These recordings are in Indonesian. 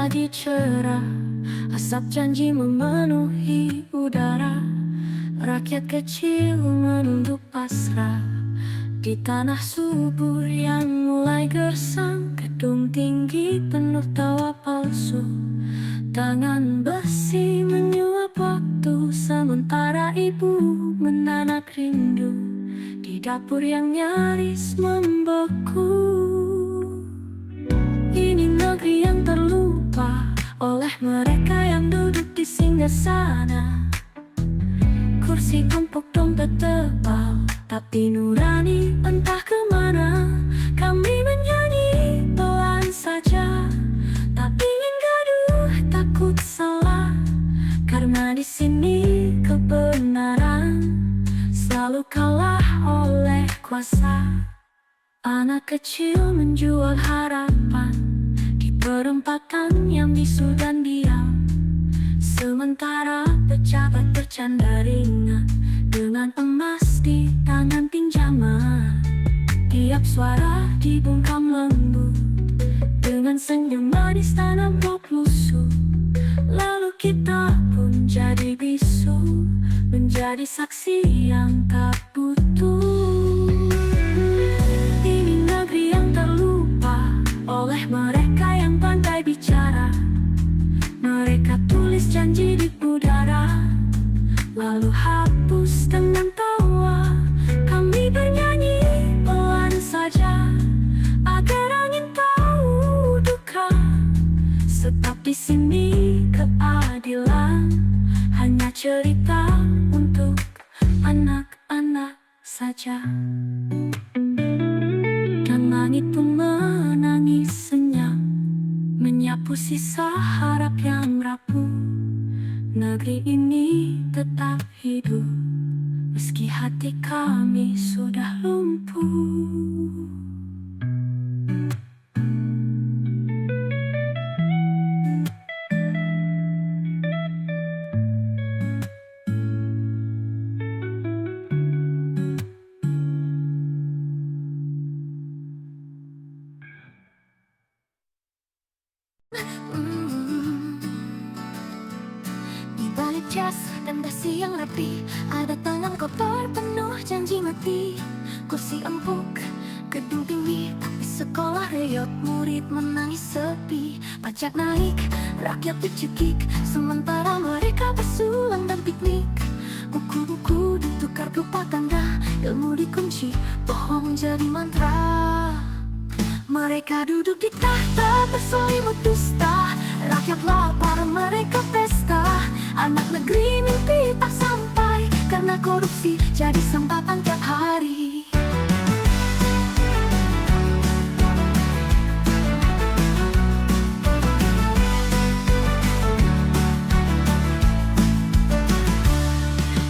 lagi cerah, asap janji memenuhi udara. Rakyat kecil menunduk pasrah di tanah subur yang mulai gersang. Gedung tinggi penuh tawa palsu, tangan besi menyuap waktu, sementara ibu menanak rindu di dapur yang nyaris membeku. Ini negeri yang terlupa oleh mereka yang duduk di singgasana. Kursi empuk, dompet tebal, tapi nurani entah kemana. Kami menyanyi pelan saja, tak ingin gaduh, takut salah, karena di sini kebenaran selalu kalah oleh kuasa. Anak kecil menjual harapan di perempatan yang bisu dan diam, sementara pejabat bercanda ringan dengan emas di tangan pinjaman. Tiap suara dibungkam lembut dengan senyum manis tanam bom lusuh. Lalu kita pun jadi bisu, menjadi saksi yang tak butuh. Ini negeri yang terlupa oleh mereka yang pandai bicara. Mereka tulis janji di udara, lalu hapus dengan tawa. Kami bernyanyi pelan saja agar angin tahu duka. Sebab di sini keadilan hanya cerita untuk anak-anak saja. Dan langit pun menangis senyap, menyapu sisa harap yang rapuh. Negeri ini tetap hidup meski hati kami sudah lumpuh. Di balik jas dan dasi yang rapi, ada tangan kotor penuh janji mati. Kursi empuk, gedung tinggi, tapi sekolah reot, murid menangis sepi. Pajak naik, rakyat dicekik, sementara mereka bersulang dan piknik. Buku-buku ditukar lupa tanda, ilmu dikunci, bohong jadi mantra. Mereka duduk di tahta berselimut dusta, rakyat lapar, mereka pesta. Anak negeri mimpi tak sampai, karena korupsi jadi sempatan tiap hari.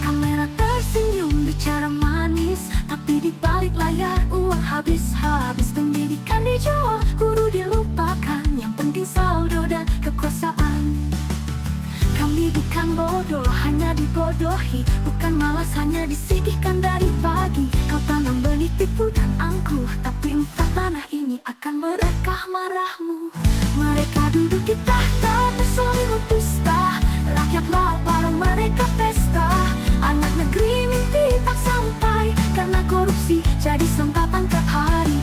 Kamera tersenyum bicara manis, tapi di balik layar uang habis-habis. Pendidikan dijual, guru dilupakan, yang penting saldo dan kekuasaan. Kami bukan bodoh, hanya dibodohi, bukan malas, hanya disisihkan dari pagi. Kau tanam benih tipu dan angkuh, tapi entah tanah ini akan merekah marahmu. Mereka duduk di tahta berselimut dusta, rakyat lapar, mereka pesta. Anak negeri mimpi tak sampai, karena korupsi jadi sempatan tiap hari.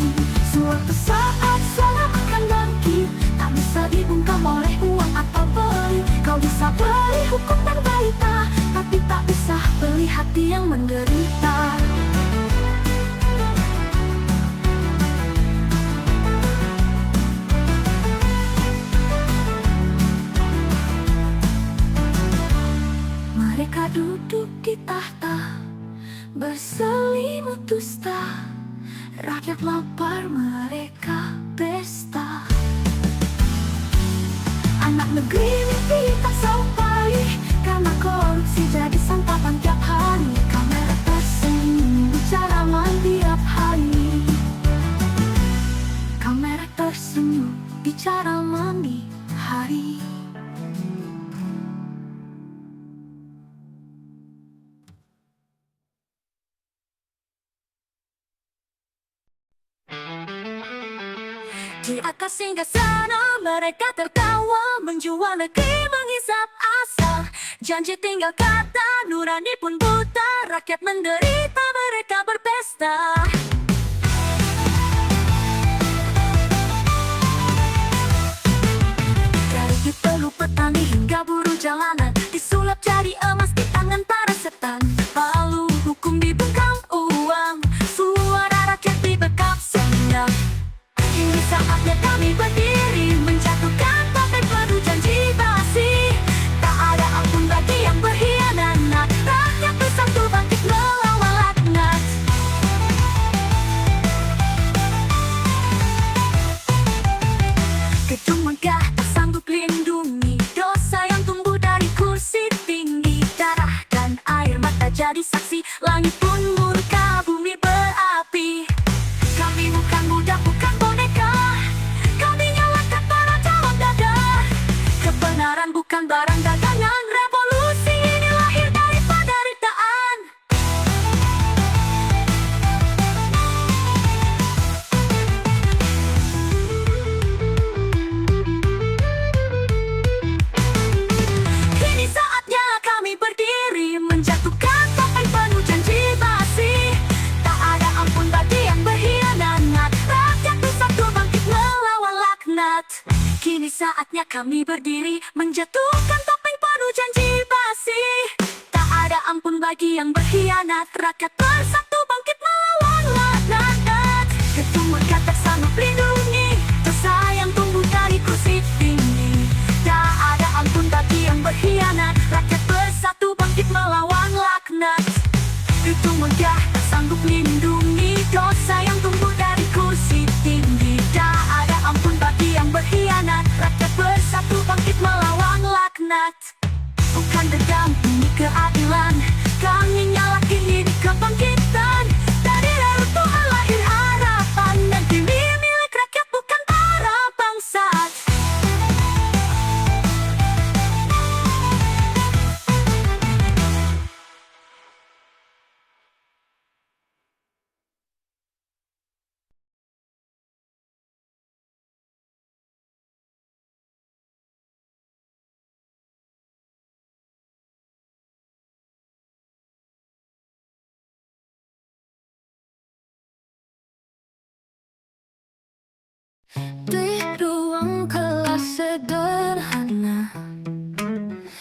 Suatu saat suara akan bangkit, tak bisa dibungkam oleh uang atau beli. Kau bisa beli hukum dan berita, tapi tak bisa beli hati yang menderita. Mereka duduk di tahta berselimut dusta, rakyat lapar, mereka pesta. Anak negeri mimpi tak sampai, karena korupsi jadi santapan tiap hari. Kamera tersenyum bicara mandi tiap hari. Kamera tersenyum bicara mandi hari. Di atas singgasana Mereka tertawa menjual negeri menghisap asal. Janji tinggal kata, nurani pun buta. Rakyat menderita, mereka berpesta. Dari perlu petani hingga buruh jalanan disulap jadi emas di tangan para setan. Lalu hukum dibungkam uang, suara rakyat dibekap senyap. Ini saatnya kami berdiri, menjatuhkan topeng penuh janji basi. Tak ada ampun bagi yang berkhianat, rakyat bersatu bangkit melawan laknat. Gedung megah tak sanggup lindungi dosa yang tumbuh dari kursi tinggi. Darah dan air mata jadi saksi, langit pun murka, bumi berapi. Kami bukan budak, bukan boneka. Kami nyalakan para calon dada. Kebenaran bukan barang dagangan. Revolusi ini lahir dari penderitaan. Kini saatnya kami berdiri, menjatuhkan topeng penuh janji basi. Tak ada ampun bagi yang berkhianat, rakyat bersatu bangkit melawan laknat. Kini saatnya kami berdiri, menjatuhkan topeng penuh janji basi. Tak ada ampun bagi yang berkhianat, rakyat bersatu bangkit melawan laknat. Gedung megah tak sanggup lindungi dosa yang tumbuh dari kursi tinggi. Tak ada ampun bagi yang berkhianat, rakyat bersatu bangkit melawan laknat. Gedung megah tak sanggup lindungi dosa yang tumbuh dari kursi tinggi. Tak ada ampun bagi yang berkhianat, rakyat bersatu bangkit melawan laknat. Bukan dendam, ini keadilan. Kami nyalakan ini kebangkitan. Dari reruntuhan lahir harapan. Negeri milik rakyat, bukan para bangsat. Di ruang kelas sederhana,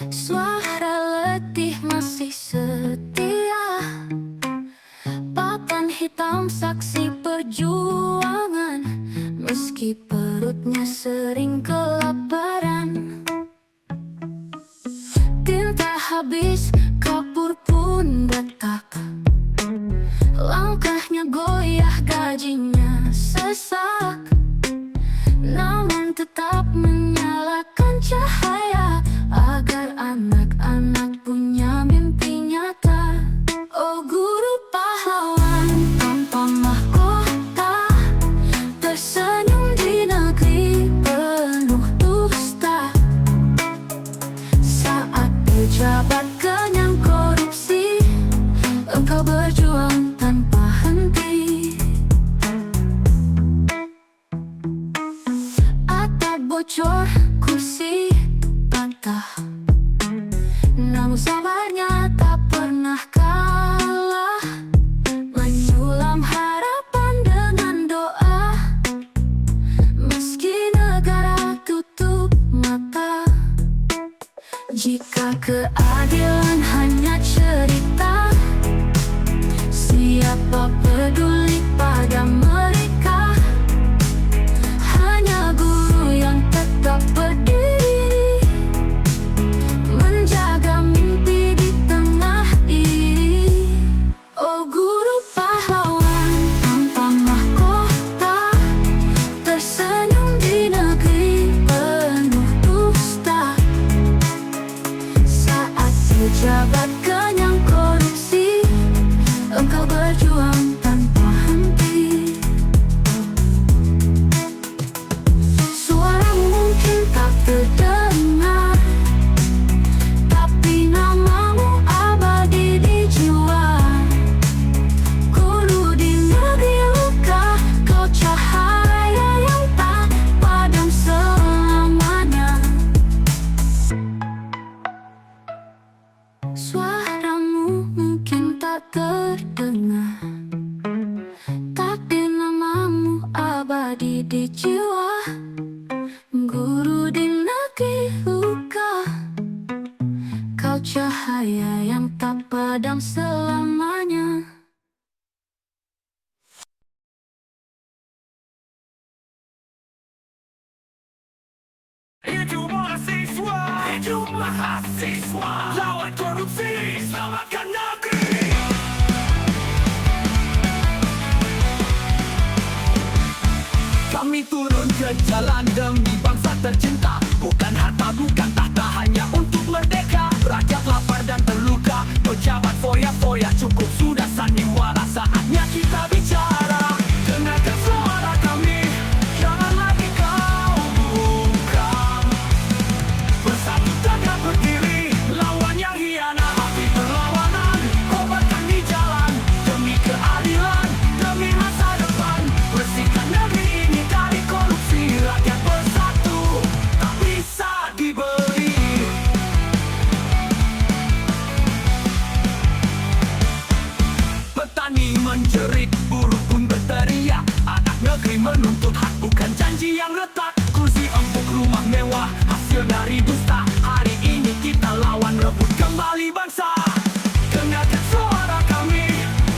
suara letih masih setia. Papan hitam saksi perjuangan, meski perutnya sering kelaparan. Tinta habis, kapur pun retak. Langkahnya goyah, gajinya sesak. Namun tetap menyalakan cahaya agar anak-anak punya mimpi nyata. Oh guru pahlawan tanpa mahkota, tersenyum di negeri penuh dusta. Saat pejabat kenyang korupsi, engkau berjuang tanpa henti. Bocor, kursi patah, namun sabarnya tak pernah kalah. Menyulam harapan dengan doa, meski negara tutup mata. Jika keadilan hanya cerita, siapa peduli pada mereka? Hanya guru yang tetap berdiri, menjaga mimpi di tengah iri. Oh guru pahlawan tanpa mahkota, tersenyum di negeri penuh dusta. Saat pejabat kenyang cahaya yang tak padam selamanya. Hidup mahasiswa, hidup mahasiswa, lawan korupsi, selamatkan negeri. Kami turun ke jalan demi bangsa tercinta. Bukan harta, bukan tahta, hanya untuk merdeka. Rakyat lapar dan terluka, pejabat foya-foya, cukup sudah sandiwara. Saatnya kita bicara, dengarkan suara kami. Jangan lagi kau bungkam. Bersatu tegak berdiri, lawan yang hianat. Api perlawanan, kobarkan di jalan. Demi keadilan, demi masa depan. Bersihkan negeri ini dari korupsi. Rakyat bersatu, tak bisa dibeli. Petani menjerit, buruh pun berteriak. Anak negeri menuntut hak, bukan janji yang retak. Kursi empuk, rumah mewah, hasil dari dusta. Hari ini kita lawan, rebut kembali bangsa. Dengarkan suara kami,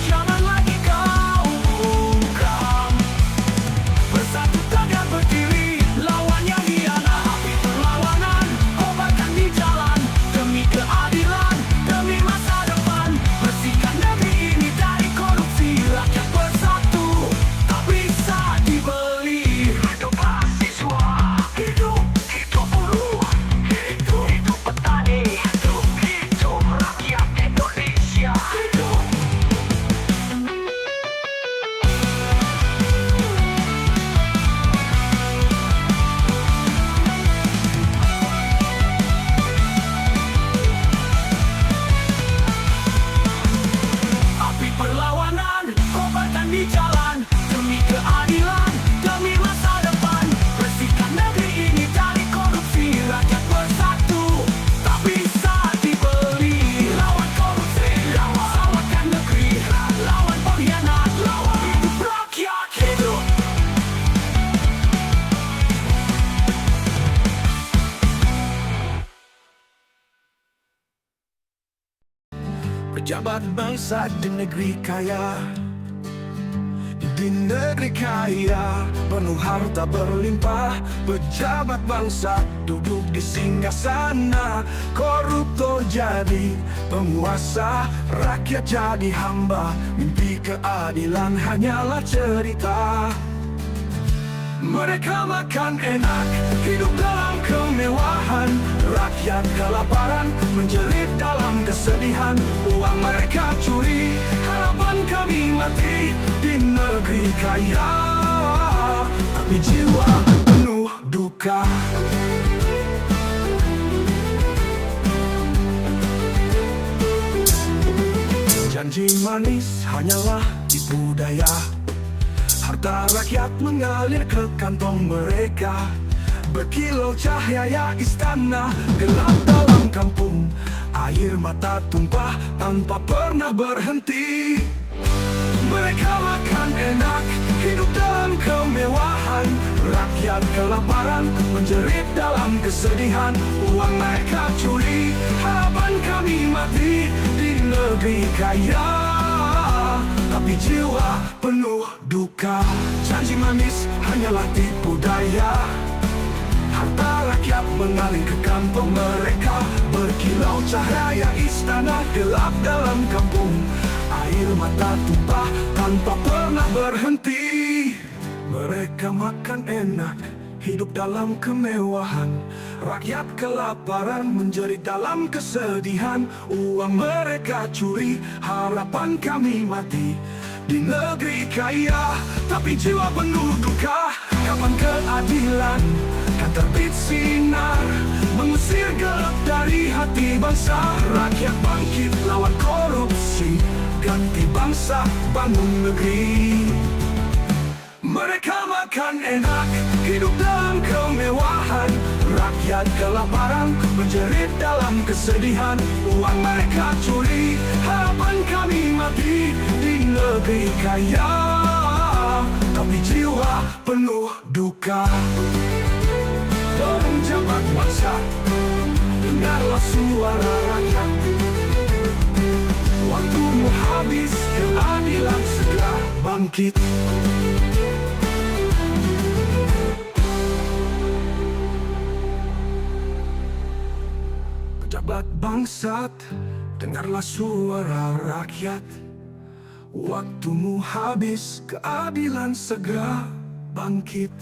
jangan lagi kau bungkam. Bersatu tegak berdiri, lawan yang hianat. Api perlawanan, kobarkan di jalan. Demi keadilan, demi masa depan. Bersihkan negeri ini dari korupsi. Rakyat bersatu, tak bisa dibeli. Hidup mahasiswa, hidup buruh, hidup petani, hidup rakyat Indonesia. Hidup. Api perlawanan, kobarkan di jalan. Demi keadilan, demi masa depan. Bersihkan negeri ini dari korupsi. Rakyat bersatu, tak bisa dibeli. Lawan korupsi, selamatkan negeri. Lawan pengkhianat, lawan hidup rakyat. Hidup. Pejabat bangsa di negeri kaya, di negeri kaya penuh harta berlimpah. Pejabat bangsa duduk di singgasana, koruptor jadi penguasa, rakyat jadi hamba. Mimpi keadilan hanyalah cerita. Mereka makan enak, hidup dalam kemewahan. Rakyat kelaparan, menjerit dalam kesedihan. Uang mereka curi, harapan kami mati. Di negeri kaya, tapi jiwa penuh duka. Janji manis hanyalah tipu daya. Harta rakyat mengalir ke kantong mereka. Berkilau cahaya istana, gelap dalam kampung. Air mata tumpah tanpa pernah berhenti. Mereka makan enak, hidup dalam kemewahan. Rakyat kelaparan, menjerit dalam kesedihan. Uang mereka curi, harapan kami mati. Di negeri kaya, tapi jiwa penuh duka. Janji manis hanyalah tipu daya. Harta rakyat mengalir ke kantong mereka. Berkilau cahaya istana, gelap dalam kampung. Air mata tumpah tanpa pernah berhenti. Mereka makan enak, hidup dalam kemewahan. Rakyat kelaparan, menjerit dalam kesedihan. Uang mereka curi, harapan kami mati. Di negeri kaya, tapi jiwa penuh duka. Kapan keadilan kan terbit sinar, mengusir gelap dari hati bangsa. Rakyat bangkit lawan korupsi, ganti bangsa, bangun negeri. Mereka makan enak, hidup dalam kemewahan. Rakyat kelaparan, menjerit dalam kesedihan. Uang mereka curi, harapan kami mati. Di negeri kaya, tapi jiwa penuh duka. Penjabat bangsa, dengarlah suara rakyat. habis, keadilan segera bangkit. Pejabat bangsat, dengarlah suara rakyat. Waktumu habis, keadilan segera bangkit.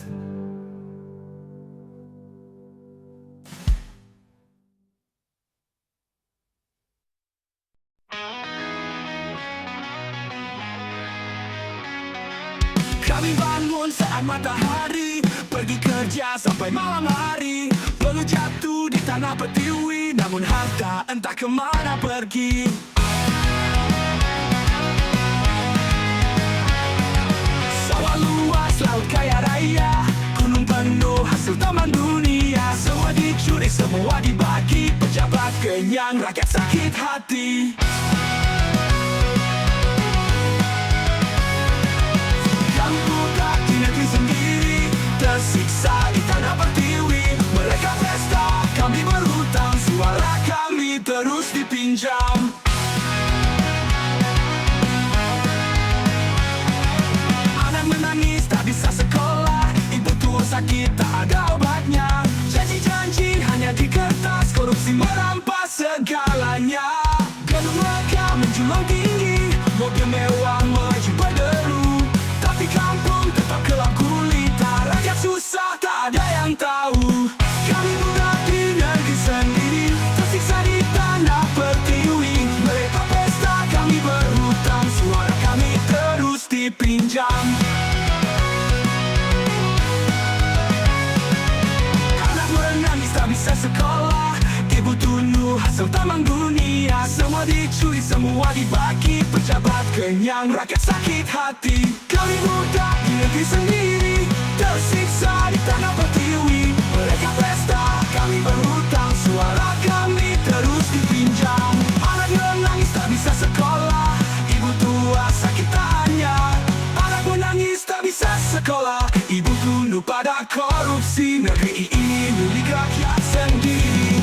Kami bangun saat matahari, pergi kerja sampai malam hari. Peluru jatuh di tanah Pertiwi, namun harta entah kemana pergi. Sawah luas, laut kaya raya, gunung penuh hasil taman dunia. Semua dicuri, semua dibagi, pejabat kenyang, rakyat sakit hati. Kami budak di negeri sendiri, tersiksa di tanah Pertiwi. Mereka pesta, kami berhutang, suara kami terus dipinjam. Anak menangis tak bisa sekolah, ibu tua sakit tak ada obatnya. Janji-janji hanya di kertas, korupsi merampas segalanya. Gedung megah menjulang tinggi, mobil mewah melaju berderu. Tapi kampung tetap gelap gulita, rakyat susah tak ada yang tahu. Kami budak di negeri sendiri, tersiksa di tanah Pertiwi. Mereka pesta, kami berhutang, suara kami terus dipinjam. Anak menangis tak bisa sekolah, ibu tunduk hasil taman dunia. Semua dicuri, semua dibagi, pejabat kenyang, rakyat sakit hati. Kami budak di negeri sendiri, tersiksa di tanah Pertiwi. Mereka pesta, kami berhutang, suara kami terus dipinjam. Anak menangis tak bisa sekolah, ibu tua sakit tak hanya. Anak menangis tak bisa sekolah, ibu tunduk pada korupsi. Negeri ini milik rakyat sendiri.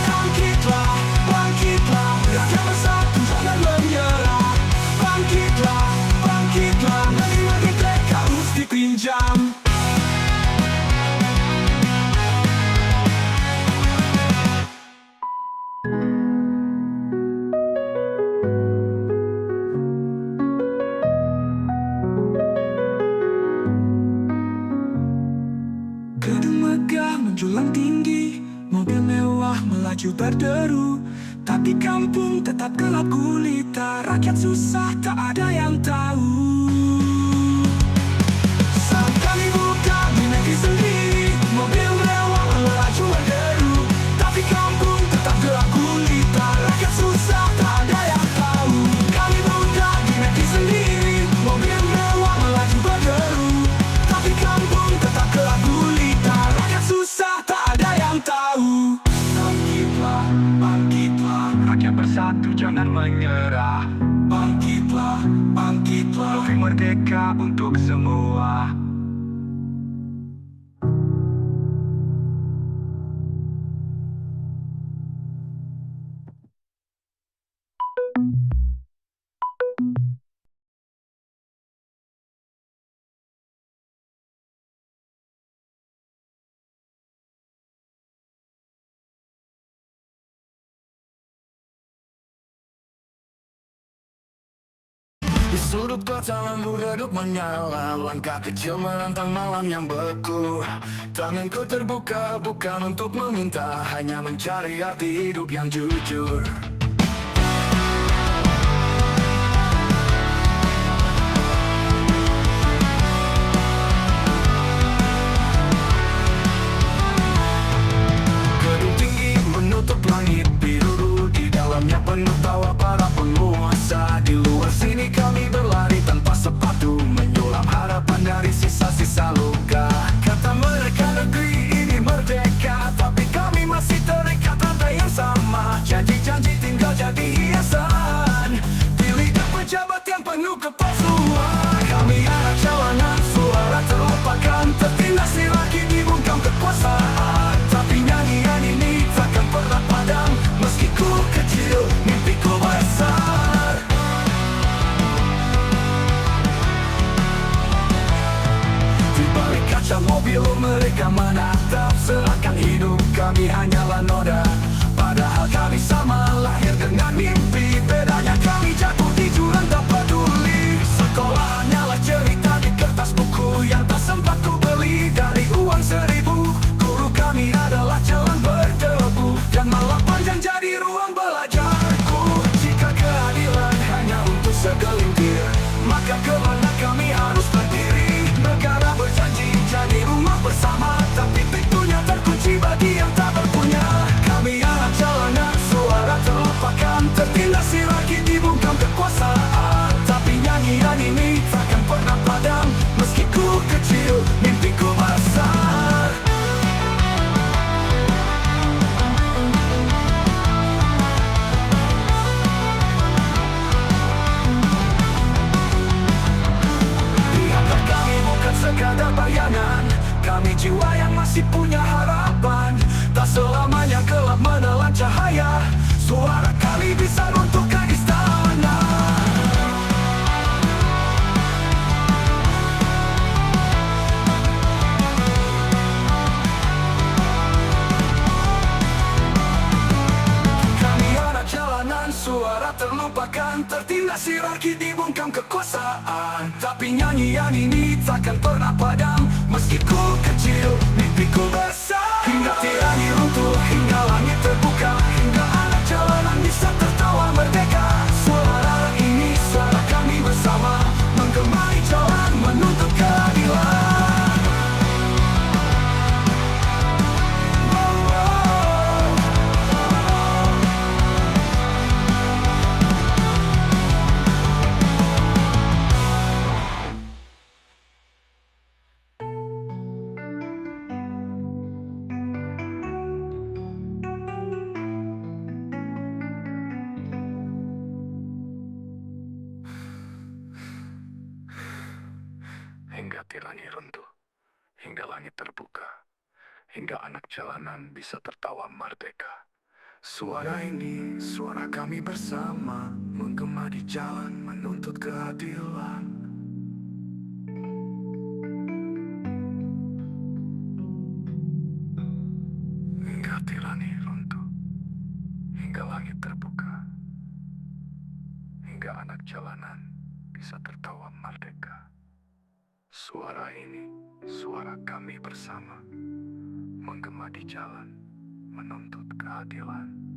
Bangkitlah, bangkitlah, rakyat bersatu jangan menyerah. Bangkitlah, bangkitlah, negeri merdeka harus dipinjam. Gedung megah menjulang tinggi, mobil mewah melaju berderu. Tapi kampung tetap gelap gulita, rakyat susah tak ada yang tahu. Saat kami buka di negeri sendiri, mobil mewah melaju berderu. Tapi kampung tetap gelap gulita, rakyat susah tak ada yang tahu. Kami buka di negeri sendiri, mobil mewah melaju berderu. Tapi kampung tetap gelap gulita, rakyat susah tak ada yang tahu. Bangkitlah, bangkitlah, rakyat bersatu jangan menyerah. Bangkitlah, bangkitlah, negeri merdeka untuk semua. Di sudut kota lampu redup menyala, langkah kecil menantang malam yang beku. Tanganku terbuka bukan untuk meminta, hanya mencari arti hidup yang jujur. Gedung tinggi menutup langit biru, di dalamnya penuh tawa para penguasa. Di luar sini kami berlari tanpa sepatu, menyulam harapan dari sisa-sisa luka. Kata mereka negeri ini merdeka, tapi kami masih terikat rantai yang sama. Janji-janji tinggal tak terlupakan. Tertindas hierarki, dibungkam kekuasaan. Tapi nyanyian ini takkan pernah padam. Meski ku kecil, mimpiku besar. Hingga tirani runtuh, hingga langit terbuka, hingga anak jalanan bisa tertawa merdeka. Suara ini suara kami bersama, menggema di jalan menuntut keadilan. Hingga tirani runtuh, hingga langit terbuka, hingga anak jalanan bisa tertawa merdeka. Suara ini, suara kami bersama, menggema di jalan menuntut keadilan. Hingga tirani runtuh, hingga langit terbuka, hingga anak jalanan bisa tertawa merdeka. Suara ini, suara kami bersama, menggema di jalan, menuntut keadilan.